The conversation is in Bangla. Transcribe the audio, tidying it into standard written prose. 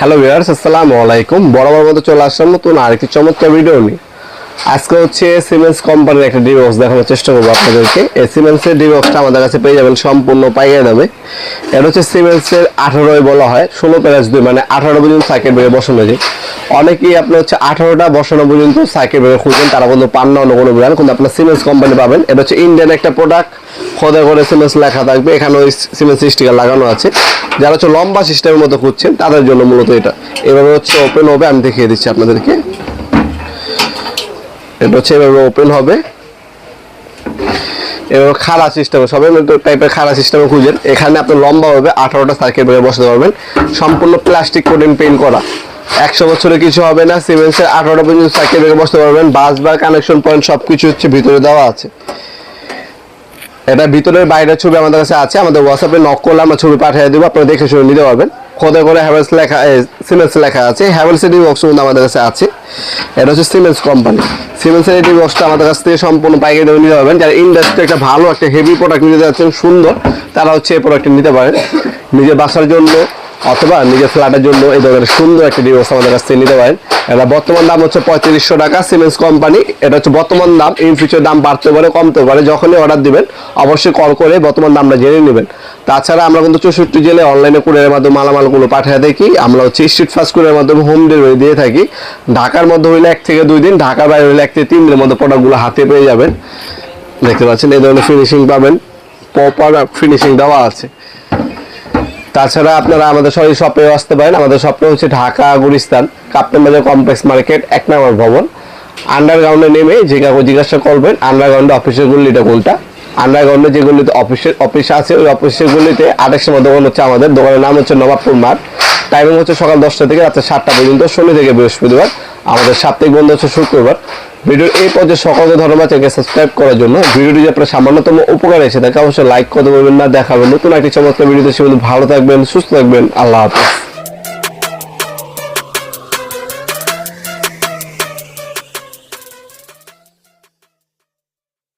হ্যালো ভিউয়ার্স, আসসালামু আলাইকুম। বরাবর মতো চলে আসলাম নতুন আরেকটি চমৎকার ভিডিও নিয়ে। আজকে হচ্ছে সিমেন্স কোম্পানির একটা ডিবক্স দেখানোর চেষ্টা করবো আপনাদেরকে। এই সিমেন্সের ডিবক্সটা আমাদের কাছে পেয়ে যাবেন সম্পূর্ণ পাইকারি দামে। এটা হচ্ছে সিমেন্সের 18 বলা হয়, 16+2 মানে 18 পর্যন্ত সার্কিট ব্রেকার বসানো যায়। অনেকেই আপনার হচ্ছে 18টা বসানো পর্যন্ত সার্কিট ব্রেকার খুঁজেন, তারা কিন্তু পান না অন্য কোনো ব্র্যান্ড, কিন্তু আপনার সিমেন্স কোম্পানি পাবেন। এটা হচ্ছে ইন্ডিয়ান একটা প্রোডাক্ট, খোদা করে সিমেন্স লেখা থাকবে, এখানে ওই সিমেন্স স্টিকার লাগানো আছে। যারা হচ্ছে লম্বা সিস্টেমের মতো খুঁজছেন তাদের জন্য মূলত এটা এভাবে হচ্ছে ওপেন হবে। আমি দেখিয়ে দিচ্ছি আপনাদেরকে। এটা হচ্ছে এভাবে ওপেন হবে, এভাবে খাড়া সিস্টেমে, সবাই টাইপের খাড়া সিস্টেমে খুঁজেন। এখানে আপনি লম্বা হবে 18টা সার্কিট ব্রেকার বসাতে পারবেন, সম্পূর্ণ প্লাস্টিক কোটিং পেইন্ট করা। 100 বছরে কিছু হবে না। সিমেন্সের 18টা পর্যন্ত সার্কিট ব্রেকার বসাতে পারবেন। বাস বার কানেকশন পয়েন্ট সবকিছু হচ্ছে ভিতরে দেওয়া আছে। এটা ভিতরের বাইরের ছবি আমাদের কাছে আছে, আমাদের হোয়াটসঅ্যাপে নক করলে আমরা ছবি পাঠিয়ে দেবো, আপনারা দেখে শুনে নিতে পারবেন। খোদা করে হ্যাভেলস লেখা, সিমেন্স লেখা আছে। হ্যাভেলসের এই বক্স কিন্তু আমাদের কাছে আছে। এটা হচ্ছে সিমেন্স কোম্পানি। সিমেন্সের এই বক্সটা আমাদের কাছ থেকে সম্পূর্ণ পাইকারি দামে নিতে পারবেন। যারা ইন্ডাস্ট্রি একটা ভালো একটা হেভি প্রোডাক্ট নিতে যাচ্ছেন সুন্দর, তারা হচ্ছে এই প্রোডাক্টটি নিতে পারেন নিজের বাসার জন্য অথবা নিজের ফ্ল্যাটের জন্য। এই ধরনের সুন্দর একটা ডিবক্স আমাদের কাছ থেকে নিতে পারেন। এটা বর্তমান দাম হচ্ছে 3500 টাকা, সিমেন্স কোম্পানি। এটা হচ্ছে বর্তমান দাম, ইন ফিউচার দাম বাড়তে পারে কমতে পারে। যখনই অর্ডার দিবেন অবশ্যই কল করে বর্তমান দামটা জেনে নেবেন। তাছাড়া আমরা কিন্তু 64 জেলায় অনলাইনে কুরিয়ারের মাধ্যমে মালামালগুলো পাঠিয়ে থাকি। আমরা হচ্ছে স্ট্রিট ফাস্ট কুরিয়ারের মাধ্যমে হোম ডেলিভারি দিয়ে থাকি। ঢাকার মধ্যে হইলে 1 থেকে 2 দিন, ঢাকার বাইরে হইলে 1 থেকে 3 দিনের মধ্যে প্রোডাক্টগুলো হাতে পেয়ে যাবেন। দেখতে পাচ্ছেন এই ধরনের ফিনিশিং পাবেন, প্রপার ফিনিশিং দেওয়া আছে। তাছাড়া আপনারা আমাদের সবাই শপে আসতে পারেন। আমাদের শপটা হচ্ছে ঢাকা গুলিস্তান কাপ্তান বাজার কমপ্লেক্স মার্কেট 1 নম্বর ভবন। আন্ডারগ্রাউন্ডে নেমে যে কাউকে জিজ্ঞাসা করবেন আন্ডারগ্রাউন্ডে অফিসের গুলিটা কোনটা। আন্ডারগ্রাউন্ডে যেগুলিতে অফিস আছে ওই অফিসের গুলিতে 28 নম্বর দোকান হচ্ছে আমাদের। দোকানের নাম হচ্ছে নবাবপুর মাঠ। টাইমিং হচ্ছে সকাল 10টা থেকে রাত্রে 7টা পর্যন্ত, শনি থেকে বৃহস্পতিবার। আমাদের সাপ্তাহিক বন্ধ হচ্ছে শুক্রবার। ভিডিওর এই পর্যায়ে সকলকে ধন্যবাদ চ্যানেলকে সাবস্ক্রাইব করার জন্য। ভিডিওটি যদি আপনার সামান্যতম উপকার এসে থাকে অবশ্যই লাইক করতে বলবেন না। দেখাবেন নতুন একটি চমৎকার ভিডিওতে। সে ভালো থাকবেন, সুস্থ থাকবেন। আল্লাহ হাফেজ।